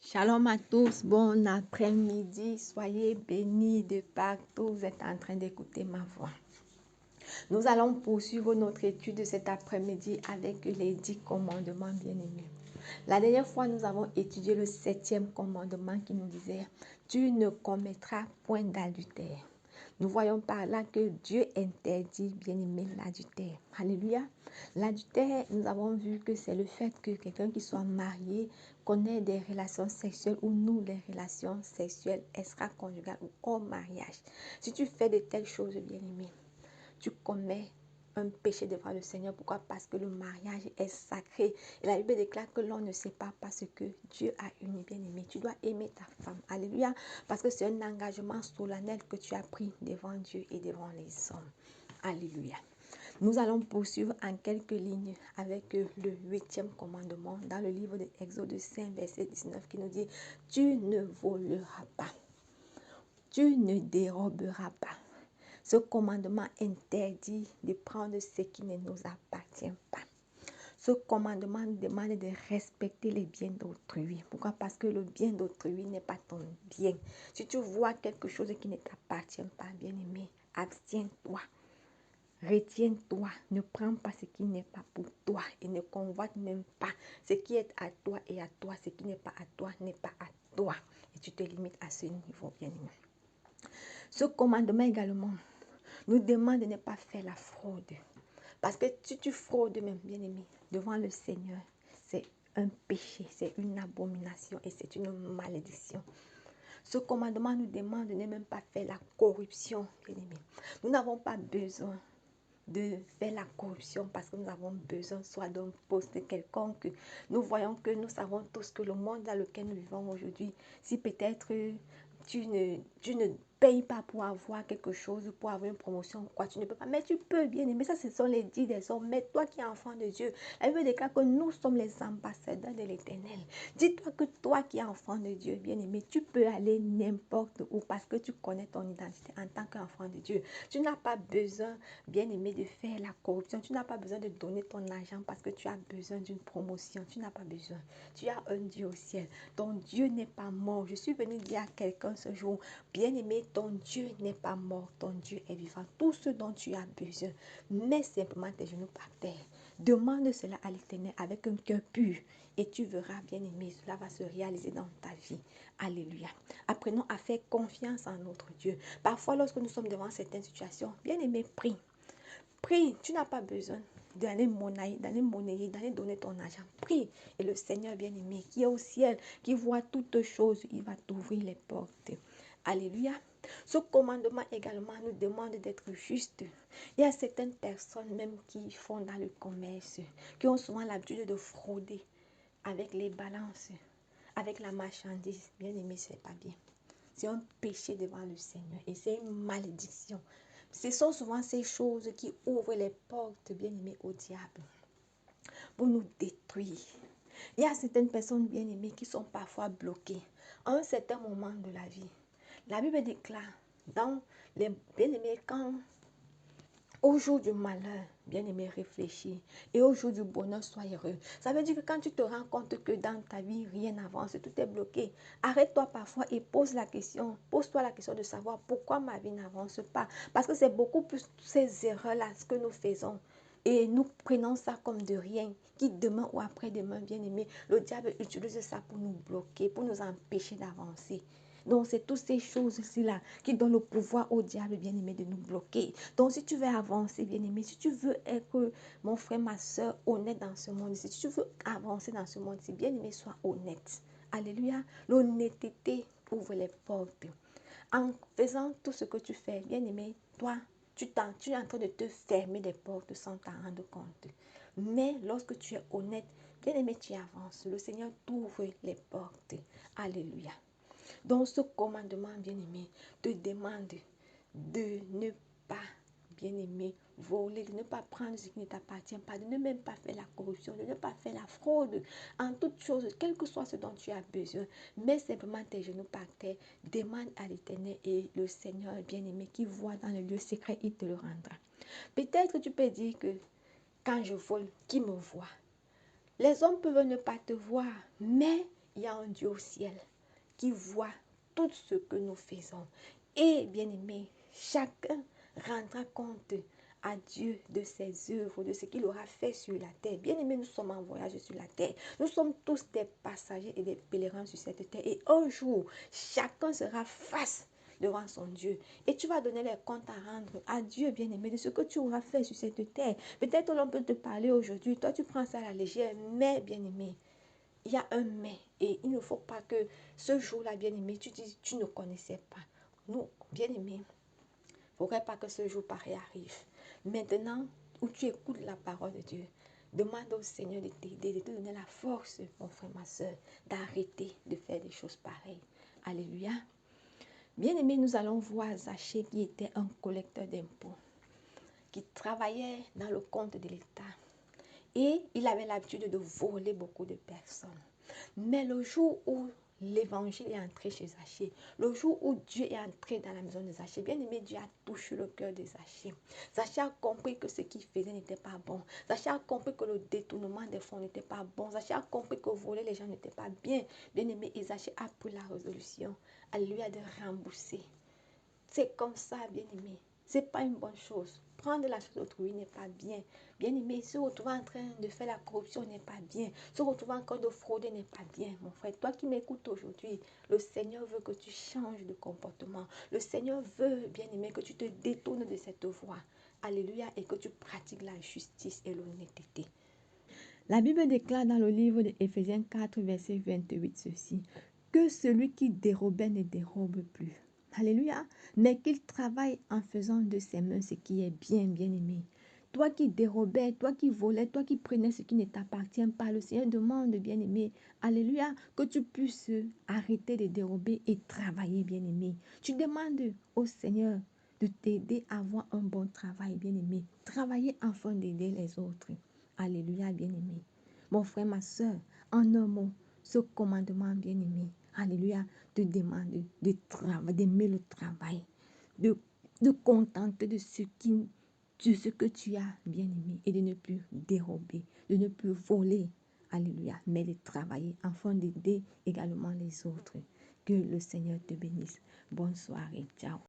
Shalom à tous, bon après-midi, soyez bénis de partout, vous êtes en train d'écouter ma voix. Nous allons poursuivre notre étude de cet après-midi avec les 10 commandements bien-aimés. La dernière fois, nous avons étudié le 7e commandement qui nous disait « Tu ne commettras point d'adultère ». Nous voyons par là que Dieu interdit, bien-aimé, l'adultère. Alléluia. L'adultère, nous avons vu que c'est le fait que quelqu'un qui soit marié connaît des relations sexuelles ou noue des relations sexuelles extra-conjugales ou hors mariage. Si tu fais de telles choses, bien-aimé, tu commets un péché devant le Seigneur. Pourquoi? Parce que le mariage est sacré. Et la Bible déclare que l'on ne sépare pas ce que Dieu a uni, bien-aimé. Tu dois aimer ta femme. Alléluia. Parce que c'est un engagement solennel que tu as pris devant Dieu et devant les hommes. Alléluia. Nous allons poursuivre en quelques lignes avec le 8e commandement dans le livre de Exode 5, verset 19 qui nous dit « Tu ne voleras pas, tu ne déroberas pas. » Ce commandement interdit de prendre ce qui ne nous appartient pas. Ce commandement nous demande de respecter les biens d'autrui. Pourquoi? Parce que le bien d'autrui n'est pas ton bien. Si tu vois quelque chose qui ne t'appartient pas, bien-aimé, abstiens-toi. Retiens-toi, ne prends pas ce qui n'est pas pour toi et ne convoite même pas ce qui est à toi et à toi. Ce qui n'est pas à toi n'est pas à toi. Et tu te limites à ce niveau, bien-aimé. Ce commandement également nous demande de ne pas faire la fraude. Parce que si tu fraudes même, bien-aimé, devant le Seigneur, c'est un péché, c'est une abomination et c'est une malédiction. Ce commandement nous demande de ne même pas faire la corruption, bien-aimé. Nous n'avons pas besoin de faire la corruption parce que nous avons besoin soit d'un poste quelconque. Nous voyons que nous savons tous que le monde dans lequel nous vivons aujourd'hui, si peut-être tu ne payes pas pour avoir quelque chose, pour avoir une promotion, quoi, tu ne peux pas. Mais tu peux, bien aimer. Ça, ce sont les dits des hommes. Mais toi qui es enfant de Dieu, la Bible déclare que nous sommes les ambassadeurs de l'Éternel. Dis-toi que toi qui es enfant de Dieu, bien aimé, tu peux aller n'importe où parce que tu connais ton identité en tant qu'enfant de Dieu. Tu n'as pas besoin, bien aimé, de faire la corruption. Tu n'as pas besoin de donner ton argent parce que tu as besoin d'une promotion. Tu n'as pas besoin. Tu as un Dieu au ciel. Ton Dieu n'est pas mort. Je suis venue dire à quelqu'un ce jour, bien aimé, ton Dieu n'est pas mort. Ton Dieu est vivant. Tout ce dont tu as besoin, mets simplement tes genoux par terre. Demande cela à l'Éternel avec un cœur pur et tu verras, bien aimé, cela va se réaliser dans ta vie. Alléluia. Apprenons à faire confiance en notre Dieu. Parfois, lorsque nous sommes devant certaines situations, bien aimé, prie. Prie, tu n'as pas besoin d'aller monnayer, d'aller donner ton argent. Prie. Et le Seigneur bien-aimé, qui est au ciel, qui voit toutes choses, il va t'ouvrir les portes. Alléluia. Ce commandement également nous demande d'être juste. Il y a certaines personnes même qui font dans le commerce, qui ont souvent l'habitude de frauder avec les balances, avec la marchandise. Bien-aimé, ce n'est pas bien. C'est un péché devant le Seigneur et c'est une malédiction. Ce sont souvent ces choses qui ouvrent les portes, bien-aimées, au diable pour nous détruire. Il y a certaines personnes bien-aimées qui sont parfois bloquées à un certain moment de la vie. La Bible déclare dans les bien-aimés quand au jour du malheur, bien-aimé, réfléchis. Et au jour du bonheur, sois heureux. Ça veut dire que quand tu te rends compte que dans ta vie, rien n'avance, tout est bloqué, arrête-toi parfois et pose-toi la question de savoir pourquoi ma vie n'avance pas. Parce que c'est beaucoup plus ces erreurs-là que nous faisons. Et nous prenons ça comme de rien, qui demain ou après-demain, bien-aimé, le diable utilise ça pour nous bloquer, pour nous empêcher d'avancer. Donc, c'est toutes ces choses-ci-là qui donnent le pouvoir au diable, bien-aimé, de nous bloquer. Donc, si tu veux avancer, bien-aimé, si tu veux être, mon frère, ma soeur, honnête dans ce monde, si tu veux avancer dans ce monde, bien-aimé, sois honnête. Alléluia. L'honnêteté ouvre les portes. En faisant tout ce que tu fais, bien-aimé, toi, tu es en train de te fermer des portes sans t'en rendre compte. Mais lorsque tu es honnête, bien-aimé, tu avances. Le Seigneur t'ouvre les portes. Alléluia. Donc, ce commandement, bien-aimé, te demande de ne pas, bien-aimé, voler, de ne pas prendre ce qui ne t'appartient pas, de ne même pas faire la corruption, de ne pas faire la fraude, en toutes choses, quel que soit ce dont tu as besoin. Mets simplement tes genoux par terre, demande à l'Éternel et le Seigneur, bien-aimé, qui voit dans le lieu secret, il te le rendra. Peut-être que tu peux dire que quand je vole, qui me voit? Les hommes peuvent ne pas te voir, mais il y a un Dieu au ciel qui voit tout ce que nous faisons. Et bien-aimé, chacun rendra compte à Dieu de ses œuvres, de ce qu'il aura fait sur la terre. Bien-aimé, nous sommes en voyage sur la terre. Nous sommes tous des passagers et des pèlerins sur cette terre. Et un jour, chacun sera face devant son Dieu. Et tu vas donner les comptes à rendre à Dieu, bien-aimé, de ce que tu auras fait sur cette terre. Peut-être l'on peut te parler aujourd'hui. Toi, tu prends ça à la légère. Mais, bien-aimé, il y a un mais. Et il ne faut pas que ce jour-là, bien-aimé, tu dises, tu ne connaissais pas. Nous, bien-aimé, il ne faudrait pas que ce jour pareil arrive. Maintenant, où tu écoutes la parole de Dieu, demande au Seigneur de t'aider, de te donner la force, mon frère, ma soeur, d'arrêter de faire des choses pareilles. Alléluia. Bien-aimé, nous allons voir Zachée qui était un collecteur d'impôts, qui travaillait dans le compte de l'État. Et il avait l'habitude de voler beaucoup de personnes. Mais le jour où l'évangile est entré chez Zachée, le jour où Dieu est entré dans la maison de Zachée, bien aimé, Dieu a touché le cœur de Zachée. Zachée a compris que ce qu'il faisait n'était pas bon. Zachée a compris que le détournement des fonds n'était pas bon. Zachée a compris que voler les gens n'était pas bien. Bien aimé, et Zachée a pris la résolution à lui de rembourser. C'est comme ça, bien aimé. Ce n'est pas une bonne chose. Prendre la chose d'autrui n'est pas bien. Bien aimé, se retrouver en train de faire la corruption n'est pas bien. Se retrouver encore de frauder n'est pas bien, mon frère. Toi qui m'écoutes aujourd'hui, le Seigneur veut que tu changes de comportement. Le Seigneur veut, bien aimé, que tu te détournes de cette voie. Alléluia, et que tu pratiques la justice et l'honnêteté. La Bible déclare dans le livre d'Éphésiens 4, verset 28 ceci, que celui qui dérobait ne dérobe plus. Alléluia. Mais qu'il travaille en faisant de ses mains ce qui est bien, bien aimé. Toi qui dérobais, toi qui volais, toi qui prenais ce qui ne t'appartient pas, le Seigneur demande, bien aimé, alléluia, que tu puisses arrêter de dérober et travailler, bien aimé. Tu demandes au Seigneur de t'aider à avoir un bon travail, bien aimé. Travailler afin d'aider les autres. Alléluia, bien aimé. Mon frère, ma soeur, en un mot, ce commandement, bien aimé, alléluia, te demande d'aimer le travail, de contenter de ce que tu as, bien aimé, et de ne plus dérober, de ne plus voler, alléluia, mais de travailler afin d'aider également les autres. Que le Seigneur te bénisse. Bonne soirée. Ciao.